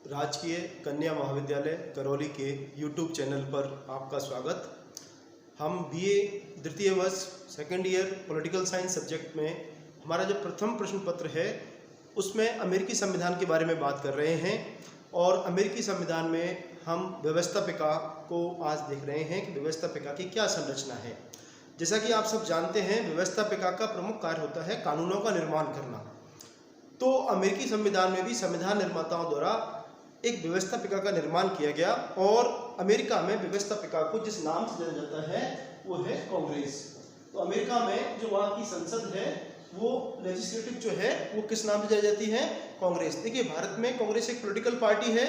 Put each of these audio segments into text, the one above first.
राजकीय कन्या महाविद्यालय करौली के YouTube चैनल पर आपका स्वागत। हम BA द्वितीय वर्ष second year political science subject में हमारा जो प्रथम प्रश्न पत्र है उसमें अमेरिकी संविधान के बारे में बात कर रहे हैं। और अमेरिकी संविधान में हम व्यवस्थापिका को आज देख रहे हैं कि व्यवस्थापिका की क्या संरचना है। जैसा कि आप सब जानते हैं, व्यवस्थापिका का प्रमुख कार्य होता है कानूनों का निर्माण करना। तो अमेरिकी संविधान में भी संविधान निर्माताओं द्वारा एक व्यवस्थापिका का निर्माण किया गया और अमेरिका में व्यवस्थापिका को जिस नाम से जाना जाता है वो है कांग्रेस। तो अमेरिका में जो वहाँ की संसद है वो लेजिस्लेटिव जो है वो किस नाम से जानी जाती है? कांग्रेस। देखिए, भारत में कांग्रेस एक पॉलिटिकल पार्टी है,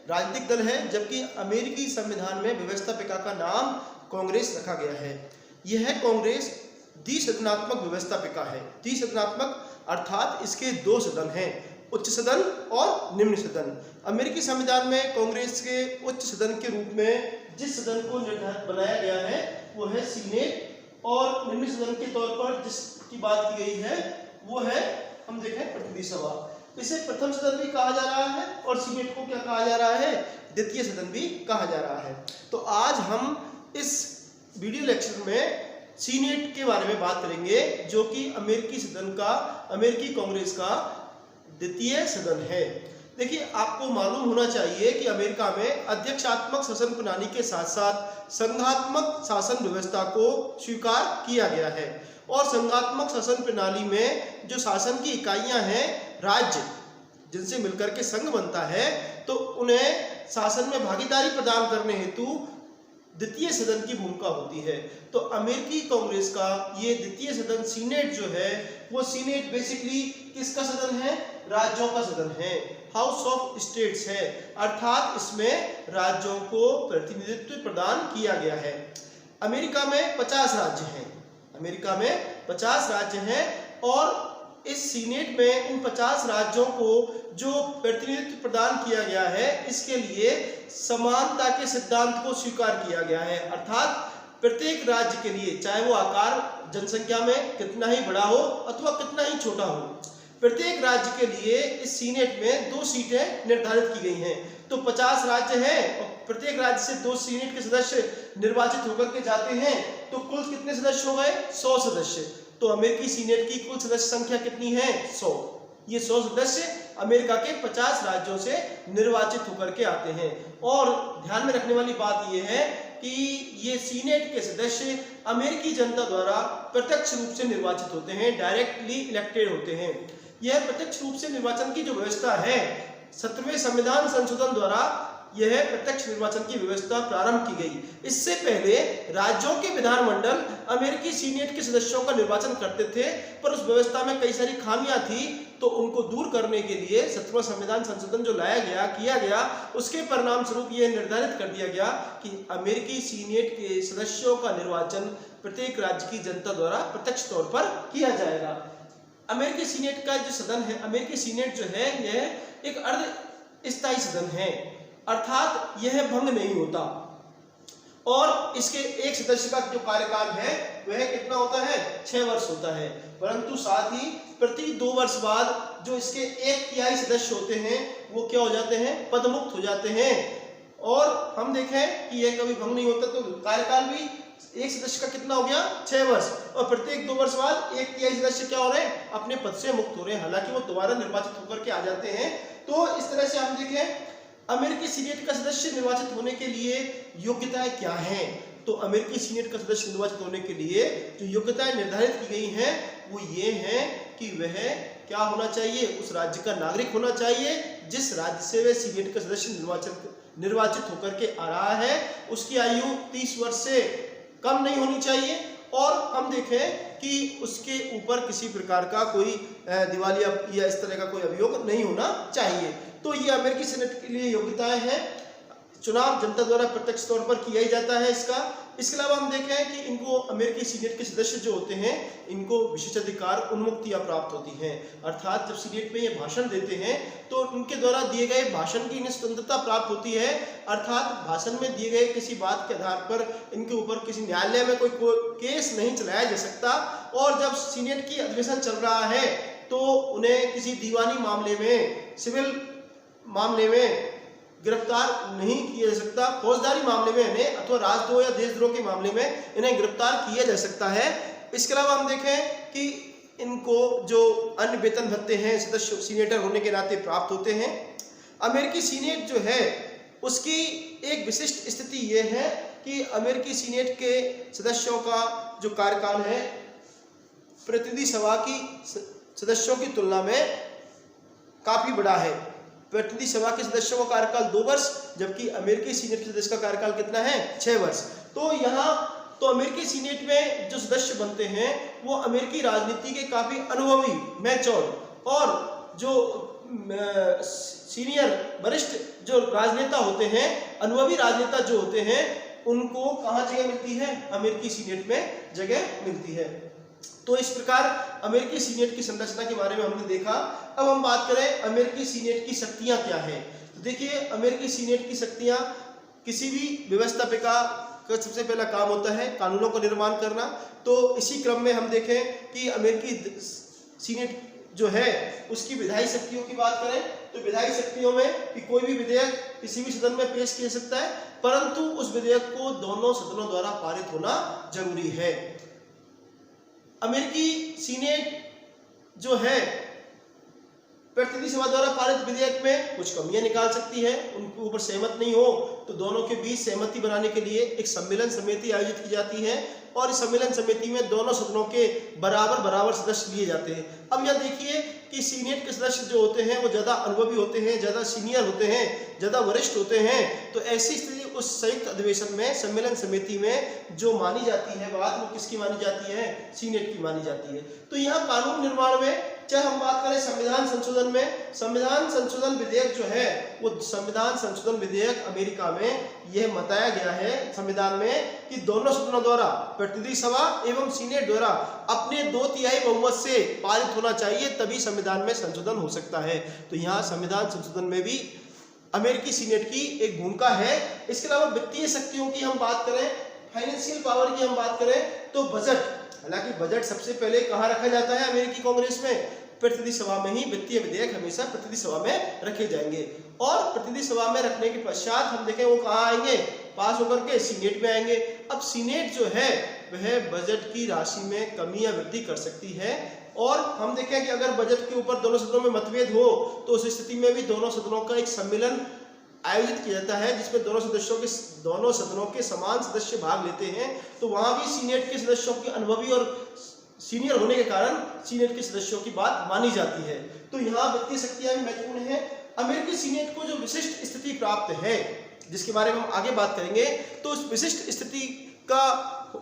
राजनीतिक दल है, जबकि अमेरिकी संविधान में व्यवस्थापिका का नाम कांग्रेस रखा गया है। यह कांग्रेस द्विसदनात्मक व्यवस्थापिका है। द्विसदनात्मक अर्थात इसके दो सदन हैं, उच्च सदन और निम्न सदन। अमेरिकी संविधान में कांग्रेस के उच्च सदन के रूप में जिस सदन को निर्धारित बनाया गया है वो है सीनेट, और निम्न सदन के तौर पर जिसकी बात की गई है वो है, हम देखें, प्रतिनिधि सभा। इसे प्रथम सदन भी कहा जा रहा है और सीनेट को क्या कहा जा रहा है? द्वितीय सदन भी कहा जा रहा है। तो आज हम इस वीडियो लेक्चर में सीनेट के बारे में बात करेंगे, जो कि अमेरिकी सदन का, अमेरिकी कांग्रेस का द्वितीय सदन है। देखिए, आपको मालूम होना चाहिए कि अमेरिका में अध्यक्षात्मक शासन प्रणाली के साथ साथ संघात्मक शासन व्यवस्था को स्वीकार किया गया है। और संघात्मक शासन प्रणाली में जो शासन की इकाइयां हैं, राज्य जिनसे मिलकर के संघ बनता है, तो उन्हें शासन में भागीदारी प्रदान करने हेतु द्वितीय सदन की भूमिका होती है। तो अमेरिकी कांग्रेस का ये द्वितीय सदन सीनेट जो है, वो सीनेट बेसिकली किसका सदन है? राज्यों का सदन है, हाउस ऑफ स्टेट्स है, अर्थात इसमें राज्यों को प्रतिनिधित्व प्रदान किया गया है। अमेरिका में 50 राज्य हैं, अमेरिका में 50 राज्य हैं, और इस सीनेट में इन 50 राज्यों को जो प्रतिनिधित्व प्रदान किया गया है, इसके लिए समानता के सिद्धांत को स्वीकार किया गया है। अर्थात प्रत्येक राज्य के लिए, चाहे वो आकार जनसंख्या में कितना ही बड़ा हो अथवा कितना ही छोटा हो, प्रत्येक राज्य के लिए इस सीनेट में 2 सीटें निर्धारित की गई हैं। तो 50 राज्य हैं और प्रत्येक राज्य से 2 सीनेट के सदस्य निर्वाचित होकर के जाते हैं। तो कुल कितने सदस्य हो गए? 100 सदस्य। तो अमेरिकी सीनेट की कुल सदस्य संख्या कितनी है? 100। ये 100 सदस्य अमेरिका के 50 राज्यों से निर्वाचित होकर के आते हैं। और ध्यान में रखने वाली बात यह है कि ये सीनेट के सदस्य अमेरिकी जनता द्वारा प्रत्यक्ष रूप से निर्वाचित होते हैं, डायरेक्टली इलेक्टेड होते हैं। यह प्रत्यक्ष रूप से निर्वाचन की जो व्यवस्था है, 17वें संविधान संशोधन द्वारा यह प्रत्यक्ष निर्वाचन की व्यवस्था प्रारंभ की गई। इससे पहले राज्यों के विधानमंडल अमेरिकी सीनेट के सदस्यों का निर्वाचन करते थे, पर उस व्यवस्था में कई सारी खामियां थी। तो उनको दूर करने के लिए 17वां संविधान संशोधन जो किया गया, उसके परिणाम स्वरूप यह निर्धारित कर दिया गया कि अमेरिकी सीनेट के सदस्यों का निर्वाचन प्रत्येक राज्य की जनता द्वारा प्रत्यक्ष तौर पर किया जाएगा। अमेरिकी सीनेट का जो सदन है, अमेरिकी सीनेट जो है, यह एक अर्ध स्थायी सदन है, अर्थात यह भंग नहीं होता। और इसके एक सदस्य का जो कार्यकाल है वह कितना होता है? 6 वर्ष होता है। परंतु साथ ही प्रति 2 वर्ष बाद जो इसके 1/3 सदस्य होते हैं वो क्या हो जाते हैं? पदमुक्त हो जाते हैं। और हम देखें कि यह कभी भंग नहीं होता, तो कार्यकाल भी एक सदस्य का कितना हो गया? 6 वर्ष। और प्रत्येक 2 वर्ष बाद 1/3 सदस्य क्या हो रहे हैं? अपने पद से मुक्त हो रहे हैं, हालांकि वो दोबारा निर्वाचित होकर के आ जाते हैं। तो इस तरह से हम देखें अमेरिकी सीनेट का सदस्य निर्वाचित होने के लिए योग्यताएं क्या हैं। तो अमेरिकी सीनेट का सदस्य निर्वाचित होने के लिए जो योग्यताएं निर्धारित की गई हैं वो ये हैं कि वह क्या होना चाहिए? उस राज्य का नागरिक होना चाहिए जिस राज्य से वह सीनेट का सदस्य निर्वाचित होकर के आ रहा है। उसकी आयु 30 वर्ष से कम नहीं होनी चाहिए, और हम देखें कि उसके ऊपर किसी प्रकार का कोई दिवालिया या इस तरह का कोई अभियोग नहीं होना चाहिए। तो ये अमेरिकी सीनेट के लिए योग्यताएं हैं। चुनाव जनता द्वारा प्रत्यक्ष तौर पर किया ही जाता है इसका। इसके अलावा हम देखें कि इनको, अमेरिकी सीनेट के सदस्य जो होते हैं, इनको विशेषाधिकार उन्मुक्तियां प्राप्त होती हैं। अर्थात जब सीनेट में ये भाषण देते हैं तो उनके द्वारा दिए गए भाषण की इन्हें स्वतंत्रता प्राप्त होती है। अर्थात भाषण में दिए गए किसी बात के आधार पर इनके ऊपर किसी न्यायालय में कोई केस नहीं चलाया जा सकता। और जब सीनेट की अधिवेशन चल रहा है तो उन्हें किसी दीवानी मामले में, सिविल मामले में गिरफ्तार नहीं किया जा सकता। फौजदारी मामले में इन्हें अथवा राजद्रोह या देशद्रोह के मामले में इन्हें गिरफ्तार किया जा सकता है। इसके अलावा हम देखें कि इनको जो अन्य वेतन भत्ते हैं सदस्य सीनेटर होने के नाते प्राप्त होते हैं। अमेरिकी सीनेट जो है उसकी एक विशिष्ट स्थिति ये है कि अमेरिकी सीनेट के सदस्यों का जो कार्यकाल है प्रतिनिधि सभा की सदस्यों की तुलना में काफी बड़ा है। प्रतिनिधि सभा के सदस्यों का कार्यकाल 2 वर्ष, जबकि अमेरिकी सीनेट के सदस्य का कार्यकाल कितना है 6 वर्ष। तो यहाँ तो अमेरिकी सीनेट में जो सदस्य बनते हैं वो अमेरिकी राजनीति के काफी अनुभवी, मैच्योर और जो सीनियर वरिष्ठ जो राजनेता होते हैं, अनुभवी राजनेता जो होते हैं, उनको कहाँ जगह मिलती है? अमेरिकी सीनेट में जगह मिलती है। तो इस प्रकार अमेरिकी सीनेट की संरचना के बारे में हमने देखा। अब हम बात करें अमेरिकी सीनेट की शक्तियां क्या है। तो देखिए अमेरिकी सीनेट की शक्तियां, किसी भी व्यवस्थापिका का सबसे पहला काम होता है कानूनों का निर्माण करना। तो इसी क्रम में हम देखें कि अमेरिकी सीनेट जो है उसकी विधायी शक्तियों की बात करें तो विधायी शक्तियों में कि कोई भी विधेयक किसी भी सदन में पेश किया जा सकता है, परंतु उस विधेयक को दोनों सदनों द्वारा पारित होना जरूरी है। अमेरिकी सीनेट जो है प्रतिनिधि सभा द्वारा पारित विधेयक में कुछ कमियां निकाल सकती है, उनके ऊपर सहमत नहीं हो तो दोनों के बीच सहमति बनाने के लिए एक सम्मेलन समिति आयोजित की जाती है और इस सम्मेलन समिति में दोनों सदनों के बराबर सदस्य लिए जाते हैं। अब यह देखिए कि सीनेट के सदस्य जो होते हैं वो ज़्यादा अनुभवी होते हैं, ज़्यादा सीनियर होते हैं, ज़्यादा वरिष्ठ होते हैं। तो ऐसी स्थिति उस संयुक्त अधिवेशन में सम्मेलन समिति में जो मानी जाती है बात, वो किसकी मानी जाती है? सीनेट की मानी जाती है। तो यहाँ कानून निर्माण में चाहे हम बात करें संविधान संशोधन में, संविधान संशोधन विधेयक जो है वो संविधान संशोधन विधेयक अमेरिका में यह बताया गया है संविधान में कि दोनों सदनों द्वारा प्रतिनिधि सभा एवं सीनेट द्वारा अपने 2/3 बहुमत से पारित होना चाहिए, तभी संविधान में संशोधन हो सकता है। तो यहाँ संविधान संशोधन में भी अमेरिकी सीनेट की एक भूमिका है। इसके अलावा वित्तीय शक्तियों की हम बात करें, फाइनेंशियल पावर की हम बात करें तो बजट, हालांकि बजट सबसे पहले कहाँ रखा जाता है अमेरिकी कांग्रेस में? प्रतिनिधि सभा में ही वित्तीय विधेयक हमेशा प्रतिनिधि सभा में रखे जाएंगे और प्रतिनिधि सभा में रखने के पश्चात हम देखें वो कहाँ आएंगे? पास होकर के सीनेट में आएंगे। अब सीनेट जो है वह बजट की राशि में कमी या वृद्धि कर सकती है और हम देखें कि अगर बजट के ऊपर दोनों सदनों में मतभेद हो तो उस स्थिति में भी दोनों सदनों का एक सम्मेलन आयोजित किया जाता है जिसमें दोनों सदनों के समान सदस्य भाग लेते हैं। तो वहां भी सीनेट के सदस्यों के अनुभवी और सीनियर होने के कारण सीनेट के सदस्यों की बात मानी जाती है। तो यहाँ वित्तीय शक्तियां भी महत्वपूर्ण है। अमेरिकी सीनेट को जो विशिष्ट स्थिति प्राप्त है जिसके बारे में हम आगे बात करेंगे, तो उस विशिष्ट स्थिति का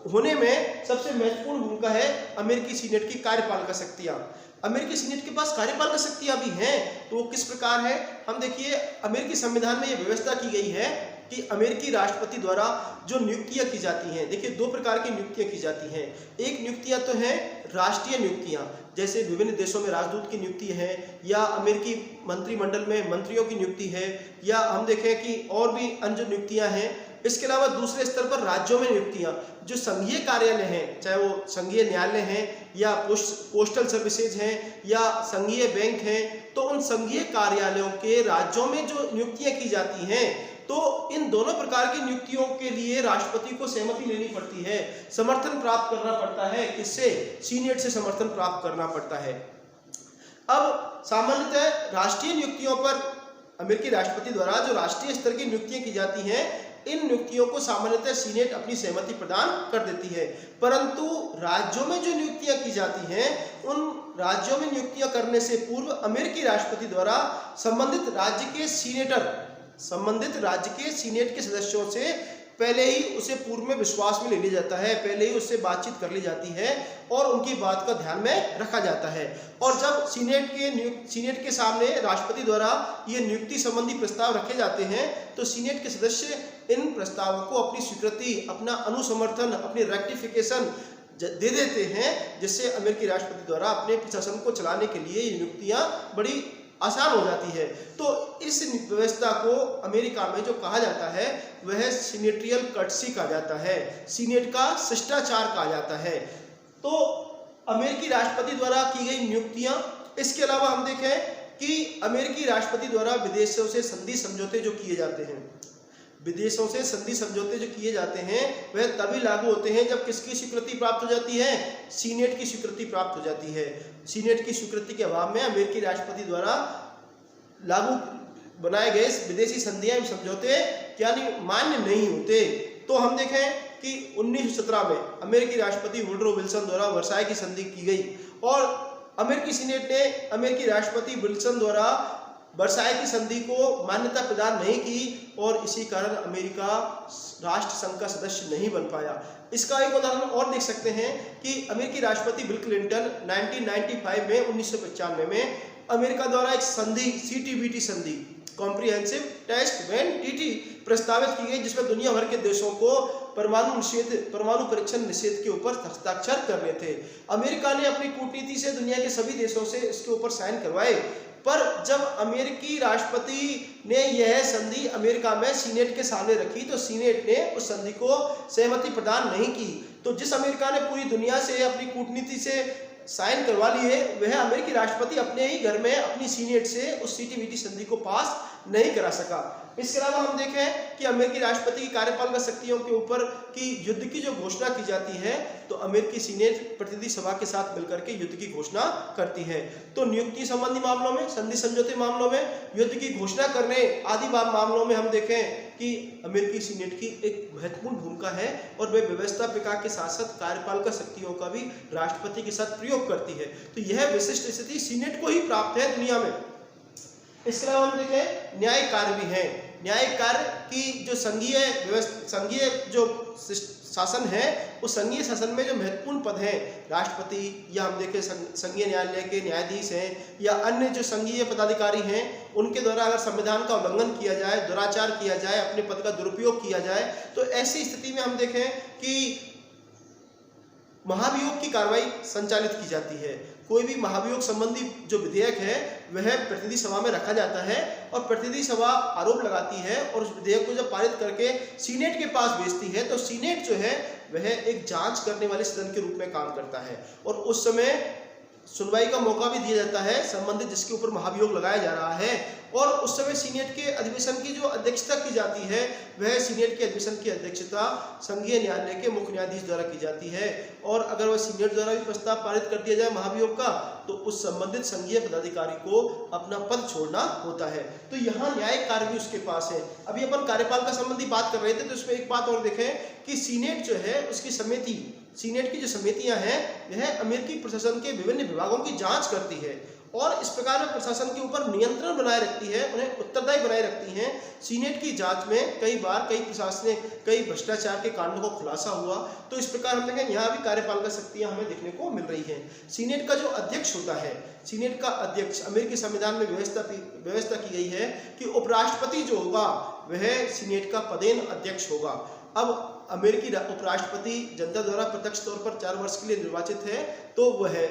होने में सबसे महत्वपूर्ण भूमिका है अमेरिकी सीनेट की कार्यपालिका शक्तियां। अमेरिकी सीनेट के पास कार्यपालिका शक्तियां भी हैं, तो वो किस प्रकार है? हम देखिए अमेरिकी संविधान में ये व्यवस्था की गई है कि अमेरिकी राष्ट्रपति द्वारा जो नियुक्तियां की जाती हैं, देखिए 2 प्रकार की नियुक्तियां की जाती हैं। एक नियुक्तियां तो हैं राष्ट्रीय नियुक्तियां, जैसे विभिन्न देशों में राजदूत की नियुक्ति है या अमेरिकी मंत्रिमंडल में मंत्रियों की नियुक्ति है या हम देखें कि और भी अन्य नियुक्तियां हैं। इसके अलावा दूसरे स्तर पर राज्यों में नियुक्तियां, जो संघीय कार्यालय हैं, चाहे वो संघीय न्यायालय हैं या पोस्टल सर्विसेज हैं या संघीय बैंक हैं, तो उन संघीय कार्यालयों के राज्यों में जो नियुक्तियां की जाती हैं, तो इन दोनों प्रकार की नियुक्तियों के लिए राष्ट्रपति को सहमति लेनी पड़ती है, समर्थन प्राप्त करना पड़ता है। किससे? सीनेट से समर्थन प्राप्त करना पड़ता है। अब सामान्यतः राष्ट्रीय नियुक्तियों पर अमेरिकी राष्ट्रपति द्वारा जो राष्ट्रीय स्तर की नियुक्तियां की जाती हैं, इन नियुक्तियों को सामान्यतः सीनेट अपनी सहमति प्रदान कर देती है, परंतु राज्यों में जो नियुक्तियां की जाती हैं, उन राज्यों में नियुक्तियां करने से पूर्व अमेरिकी राष्ट्रपति द्वारा संबंधित राज्य के सीनेट के सदस्यों से पहले ही उसे पूर्व में विश्वास में ले लिया जाता है, पहले ही उससे बातचीत कर ली जाती है और उनकी बात का ध्यान में रखा जाता है। और जब सीनेट के सामने राष्ट्रपति द्वारा ये नियुक्ति संबंधी प्रस्ताव रखे जाते हैं, तो सीनेट के सदस्य इन प्रस्तावों को अपनी स्वीकृति, अपना अनुसमर्थन, अपनी रेक्टिफिकेशन दे देते हैं, जिससे अमेरिकी राष्ट्रपति द्वारा अपने प्रशासन को चलाने के लिए ये नियुक्तियां बड़ी आसान हो जाती है। तो इस व्यवस्था को अमेरिका में जो कहा जाता है वह सीनेट्रियल कर्टसी कहा जाता है, सीनेट का शिष्टाचार कहा जाता है। तो अमेरिकी राष्ट्रपति द्वारा की गई नियुक्तियां, इसके अलावा हम देखें कि अमेरिकी राष्ट्रपति द्वारा विदेशों से संधि समझौते जो किए जाते हैं, विदेशों से संधि समझौते जो किए जाते हैं वह तभी लागू होते हैं जब किसकी स्वीकृति प्राप्त हो जाती है, सीनेट की स्वीकृति प्राप्त हो जाती है। सीनेट की स्वीकृति के अभाव में अमेरिकी राष्ट्रपति द्वारा लागू बनाए गए विदेशी संधियां एवं समझौते यानी मान्य नहीं होते। तो हम देखें कि 1917 में अमेरिकी राष्ट्रपति वुडरो विल्सन द्वारा वर्साई की संधि की गई और अमेरिकी सीनेट ने अमेरिकी राष्ट्रपति विल्सन द्वारा वर्साई की संधि को मान्यता प्रदान नहीं की और इसी कारण अमेरिका राष्ट्र संघ का सदस्य नहीं बन पाया। इसका एक उदाहरण और देख सकते हैं कि अमेरिकी राष्ट्रपति बिल क्लिंटन 1995 में 1995 में अमेरिका द्वारा एक संधि CTBT संधि कॉम्प्रिहेंसिव टेस्ट व्हेन ट्रीटी प्रस्तावित की गई, जिसमें दुनिया भर के देशों को परमाणु परीक्षण निषेध के ऊपर हस्ताक्षर करने थे। अमेरिका ने अपनी कूटनीति से दुनिया के सभी देशों से इसके ऊपर साइन करवाए, पर जब अमेरिकी राष्ट्रपति ने यह संधि अमेरिका में सीनेट के सामने रखी तो सीनेट ने उस संधि को सहमति प्रदान नहीं की। तो जिस अमेरिका ने पूरी दुनिया से अपनी कूटनीति से साइन करवा लिए वह अमेरिकी राष्ट्रपति अपने ही घर में अपनी सीनेट से उस CTBT संधि को पास नहीं करा सका। इसके अलावा हम देखें कि अमेरिकी राष्ट्रपति की कार्यपालिका शक्तियों के ऊपर की युद्ध की जो घोषणा की जाती है तो अमेरिकी सीनेट प्रतिनिधि सभा के साथ मिलकर के युद्ध की घोषणा करती है। तो नियुक्ति संबंधी मामलों में, संधि समझौते मामलों में, युद्ध की घोषणा करने आदि मामलों में हम देखें कि अमेरिकी सीनेट की एक महत्वपूर्ण भूमिका है और वे व्यवस्थापिका के साथ साथ कार्यपालिका शक्तियों का भी राष्ट्रपति के साथ प्रयोग करती है। तो यह विशिष्ट स्थिति सीनेट को ही प्राप्त है दुनिया में। इसके अलावा हम देखें न्यायिक कार्य भी है। न्यायिक कार्य की जो संघीय जो शासन है उस संघीय शासन में जो महत्वपूर्ण पद हैं राष्ट्रपति या हम देखें संघीय न्यायालय के न्यायाधीश हैं या अन्य जो संघीय पदाधिकारी हैं उनके द्वारा अगर संविधान का उल्लंघन किया जाए, दुराचार किया जाए, अपने पद का दुरुपयोग किया जाए तो ऐसी स्थिति में हम देखें कि महाभियोग की कार्रवाई संचालित की जाती है। कोई भी महाभियोग संबंधी जो विधेयक है वह प्रतिनिधि सभा में रखा जाता है और प्रतिनिधि सभा आरोप लगाती है और उस विधेयक को जब पारित करके सीनेट के पास भेजती है तो सीनेट जो है वह एक जांच करने वाले सदन के रूप में काम करता है और उस समय सुनवाई का मौका भी दिया जाता है संबंधित जिसके ऊपर महाभियोग लगाया जा रहा है और उस समय सीनेट के अधिवेशन की जो अध्यक्षता की जाती है वह सीनेट के अधिवेशन की अध्यक्षता संघीय न्यायालय के मुख्य न्यायाधीश द्वारा की जाती है और अगर वह सीनेट द्वारा भी प्रस्ताव पारित कर दिया जाए महाभियोग का तो उस संबंधित संघीय पदाधिकारी को अपना पद छोड़ना होता है। तो यहाँ न्यायिक कार्य भी उसके पास है। अभी अपन कार्यपालिका संबंधी बात कर रहे थे तो इसमें एक बात और देखें कि सीनेट जो है उसकी समिति, सीनेट की जो समितियां हैं वह अमेरिकी प्रशासन के विभिन्न विभागों की जांच करती है और इस प्रकार में प्रशासन के ऊपर नियंत्रण बनाए रखती है, उन्हें उत्तरदायी बनाए रखती हैं। सीनेट की जांच में कई बार कई प्रशासनिक कई भ्रष्टाचार के कांडों को खुलासा हुआ तो इस प्रकार हम देखें यहाँ भी कार्यपालिका शक्तियाँ हमें देखने को मिल रही हैं। सीनेट का जो अध्यक्ष होता है, सीनेट का अध्यक्ष अमेरिकी संविधान में व्यवस्था की गई है कि उपराष्ट्रपति जो होगा वह सीनेट का पदेन अध्यक्ष होगा। अब अमेरिकी उपराष्ट्रपति जनता द्वारा प्रत्यक्ष तौर पर 4 वर्ष के लिए निर्वाचित है तो वह है।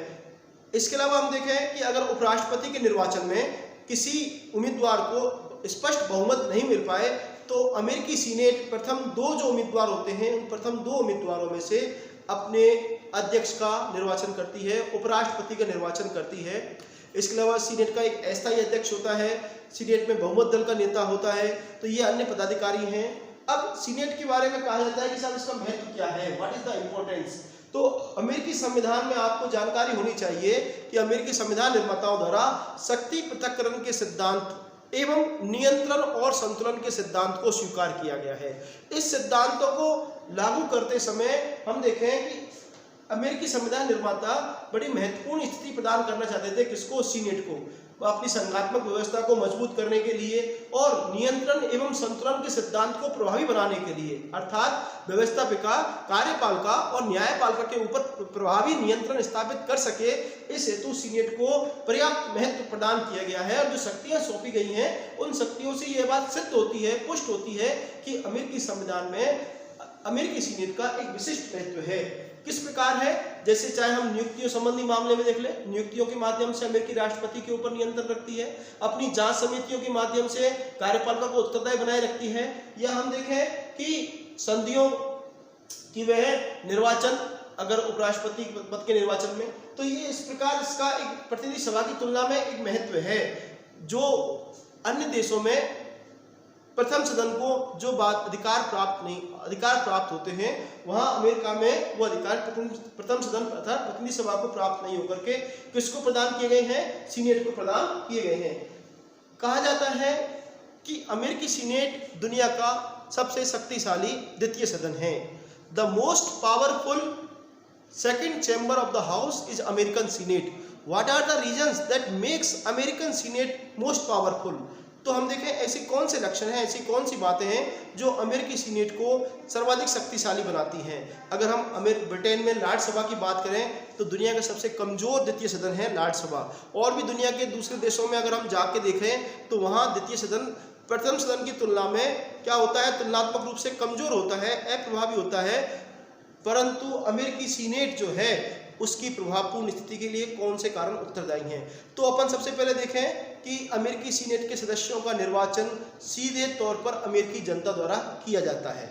इसके अलावा हम देखें कि अगर उपराष्ट्रपति के निर्वाचन में किसी उम्मीदवार को स्पष्ट बहुमत नहीं मिल पाए तो अमेरिकी सीनेट प्रथम 2 जो उम्मीदवार होते हैं उन प्रथम 2 उम्मीदवारों में से अपने अध्यक्ष का निर्वाचन करती है, उपराष्ट्रपति का निर्वाचन करती है। इसके अलावा सीनेट का एक अस्थायी अध्यक्ष होता है, सीनेट में बहुमत दल का नेता होता है, तो ये अन्य पदाधिकारी हैं। अब सीनेट के बारे में कहा जाता है कि साहब इसका महत्व क्या है, व्हाट इज द इम्पोर्टेंस। तो अमेरिकी संविधान में आपको जानकारी होनी चाहिए कि अमेरिकी संविधान निर्माताओं द्वारा शक्ति पृथक्करण के सिद्धांत एवं नियंत्रण और संतुलन के सिद्धांत को स्वीकार किया गया है। इस सिद्धांतों को लागू करते समय हम देखें कि अमेरिकी संविधान निर्माता बड़ी महत्वपूर्ण स्थिति प्रदान करना चाहते थे किसको, सीनेट को, अपनी संघात्मक व्यवस्था को मजबूत करने के लिए और नियंत्रण एवं संतुलन के सिद्धांत को प्रभावी बनाने के लिए, अर्थात व्यवस्थापिका, कार्यपालिका और न्यायपालिका के ऊपर प्रभावी नियंत्रण स्थापित कर सके। इस हेतु सीनेट को पर्याप्त महत्व प्रदान किया गया है और जो शक्तियां सौंपी गई हैं उन शक्तियों से यह बात सिद्ध होती है, पुष्ट होती है कि अमेरिकी संविधान में अमेरिकी सीनेट का एक विशिष्ट महत्व है। किस प्रकार है, जैसे चाहे हम नियुक्तियों संबंधी मामले में देख लें, नियुक्तियों के माध्यम से अमेरिकी राष्ट्रपति के ऊपर नियंत्रण रखती है, अपनी जांच समितियों के माध्यम से कार्यपालिका को उत्तरदायी बनाए रखती है, या हम देखें कि संधियों की वह निर्वाचन अगर उपराष्ट्रपति पद के निर्वाचन में, तो ये इस प्रकार इसका एक प्रतिनिधि सभा की तुलना में एक महत्व है। जो अन्य देशों में प्रथम सदन को जो बात अधिकार प्राप्त होते हैं, वहां अमेरिका में वो अधिकार प्रथम सदन अर्थात प्रतिनिधि सभा को प्राप्त नहीं होकर के किसको प्रदान किए गए हैं, सीनेट को प्रदान किए गए हैं। कहा जाता है कि अमेरिकी सीनेट दुनिया का सबसे शक्तिशाली द्वितीय सदन है। The most powerful second chamber of the house is American Senate. What are the reasons that makes American Senate most powerful? तो हम देखें ऐसी कौन से लक्षण हैं, ऐसी कौन सी बातें हैं जो अमेरिकी सीनेट को सर्वाधिक शक्तिशाली बनाती हैं। अगर हम ब्रिटेन में राज्यसभा की बात करें तो दुनिया का सबसे कमजोर द्वितीय सदन है राज्यसभा। और भी दुनिया के दूसरे देशों में अगर हम जाके देखें तो वहाँ द्वितीय सदन प्रथम सदन की तुलना में क्या होता है, तुलनात्मक रूप से कमजोर होता है, अप्रभावी होता है। परंतु अमेरिकी सीनेट जो है उसकी प्रभावपूर्ण स्थिति के लिए कौन से कारण उत्तरदायी हैं। तो अपन सबसे पहले देखें कि अमेरिकी सीनेट के सदस्यों का निर्वाचन सीधे तौर पर अमेरिकी जनता द्वारा किया जाता है।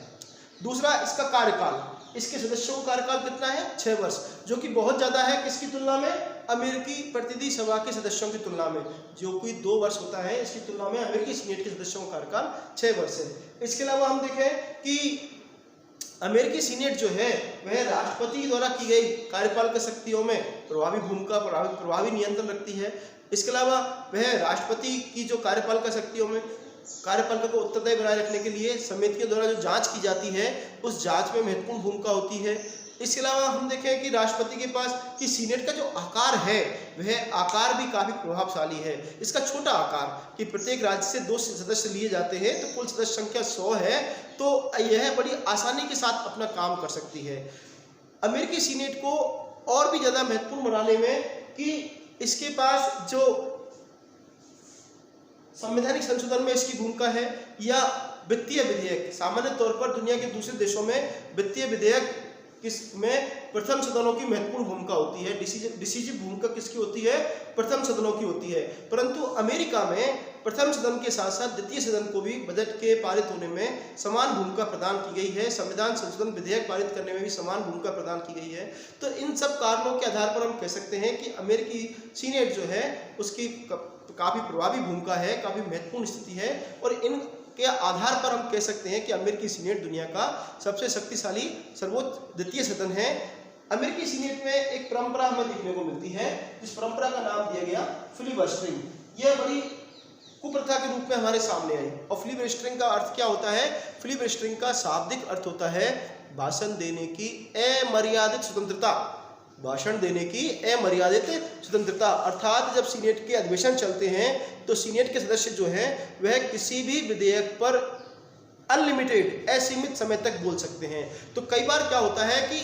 दूसरा, इसका कार्यकाल, इसके सदस्यों का कार्यकाल कितना है, 6 वर्ष, जो कि बहुत ज़्यादा है किसकी तुलना में, अमेरिकी प्रतिनिधि सभा के सदस्यों की तुलना में, जो कोई 2 वर्ष होता है, इसकी तुलना में अमेरिकी सीनेट के सदस्यों का कार्यकाल 6 वर्ष है। इसके अलावा हम देखें कि अमेरिकी सीनेट जो है वह राष्ट्रपति द्वारा की गई कार्यपालक शक्तियों में प्रभावी भूमिका, प्रभावी नियंत्रण रखती है। इसके अलावा वह राष्ट्रपति की जो कार्यपालक शक्तियों में कार्यपालिका को उत्तरदायी बनाए रखने के लिए समितियों द्वारा जो जांच की जाती है उस जांच में महत्वपूर्ण भूमिका होती है। इसके अलावा हम देखें कि राष्ट्रपति के पास कि सीनेट का जो आकार है वह आकार भी काफ़ी प्रभावशाली है। इसका छोटा आकार कि प्रत्येक राज्य से 2 सदस्य लिए जाते हैं तो कुल सदस्य संख्या 100 है, तो यह बड़ी आसानी के साथ अपना काम कर सकती है। अमेरिकी सीनेट को और भी ज़्यादा महत्वपूर्ण बनाने में कि इसके पास जो संवैधानिक संशोधन में इसकी भूमिका है या वित्तीय विधेयक, सामान्य तौर पर दुनिया के दूसरे देशों में वित्तीय विधेयक किसमें प्रथम सदनों की महत्वपूर्ण भूमिका होती है, डिसीजिव भूमिका किसकी होती है, प्रथम सदनों की होती है। परंतु अमेरिका में प्रथम सदन के साथ साथ द्वितीय सदन को भी बजट के पारित होने में समान भूमिका प्रदान की गई है, संविधान संशोधन विधेयक पारित करने में भी समान भूमिका प्रदान की गई है। तो इन सब कारणों के आधार पर हम कह सकते हैं कि अमेरिकी सीनेट जो है उसकी काफ़ी प्रभावी भूमिका है, काफ़ी महत्वपूर्ण स्थिति है और इन के आधार पर हम कह सकते हैं कि अमेरिकी सीनेट दुनिया का सबसे शक्तिशाली सर्वोच्च द्वितीय सदन है। अमेरिकी सीनेट में एक परंपरा हमें देखने को मिलती है, जिस परंपरा का नाम दिया गया फिलिबस्टरिंग। यह बड़ी कुप्रथा के रूप में हमारे सामने आई। और फिलिबस्टरिंग का अर्थ क्या होता है? फिलिबस्टरिंग का शाब्दिक अर्थ होता है भाषण देने की अमर्यादित स्वतंत्रता। भाषण देने की अमर्यादित स्वतंत्रता, अर्थात जब सीनेट के अधिवेशन चलते हैं तो सीनेट के सदस्य जो हैं वह किसी भी विधेयक पर अनलिमिटेड असीमित समय तक बोल सकते हैं। तो कई बार क्या होता है कि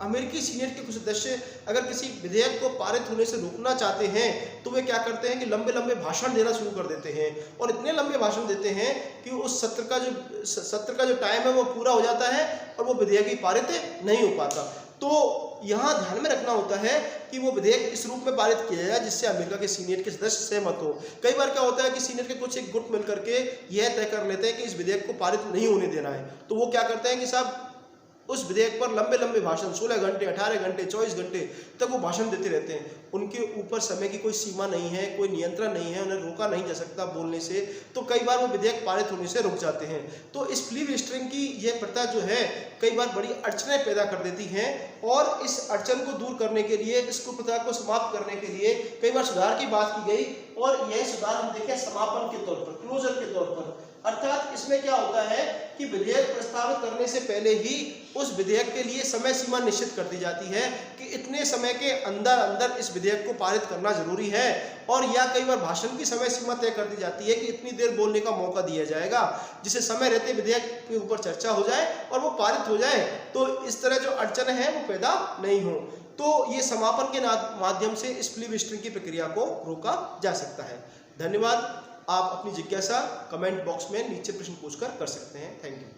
अमेरिकी सीनेट के कुछ सदस्य अगर किसी विधेयक को पारित होने से रोकना चाहते हैं तो वे क्या करते हैं कि लंबे लंबे भाषण देना शुरू कर देते हैं और इतने लंबे भाषण देते हैं कि उस सत्र का जो टाइम है वो पूरा हो जाता है और वो विधेयक ही पारित नहीं हो पाता। तो यहाँ ध्यान में रखना होता है कि वो विधेयक इस रूप में पारित किया जाए जिससे अमेरिका के सीनेट के सदस्य सहमत हो। कई बार क्या होता है कि सीनेट के कुछ एक गुट मिल करके यह तय कर लेते हैं कि इस विधेयक को पारित नहीं होने देना है, तो वो क्या करते हैं कि साहब उस विधेयक पर लंबे लंबे भाषण 16 घंटे 18 घंटे 24 घंटे तक वो भाषण देते रहते हैं। उनके ऊपर समय की कोई सीमा नहीं है, कोई नियंत्रण नहीं है, उन्हें रोका नहीं जा सकता बोलने से, तो कई बार वो विधेयक पारित होने से रुक जाते हैं। तो इस फिलिबस्टरिंग की यह प्रथा जो है कई बार बड़ी अड़चनें पैदा कर देती हैं और इस अड़चन को दूर करने के लिए, इस कुप्रथा को समाप्त करने के लिए कई बार सुधार की बात की गई और यह सुधार हम देखें समापन के तौर पर, क्लोजर के तौर पर। अर्थात इसमें क्या होता है कि विधेयक प्रस्तावित करने से पहले ही उस विधेयक के लिए समय सीमा निश्चित कर दी जाती है कि इतने समय के अंदर अंदर इस विधेयक को पारित करना जरूरी है, और या कई बार भाषण की समय सीमा तय कर दी जाती है कि इतनी देर बोलने का मौका दिया जाएगा जिससे समय रहते विधेयक के ऊपर चर्चा हो जाए और वो पारित हो जाए, तो इस तरह जो अड़चन है वो पैदा नहीं हो। तो ये समापन के माध्यम से इस फिलिबस्टरिंग की प्रक्रिया को रोका जा सकता है। धन्यवाद। आप अपनी जिज्ञासा कमेंट बॉक्स में नीचे प्रश्न पूछकर कर सकते हैं। Thank you.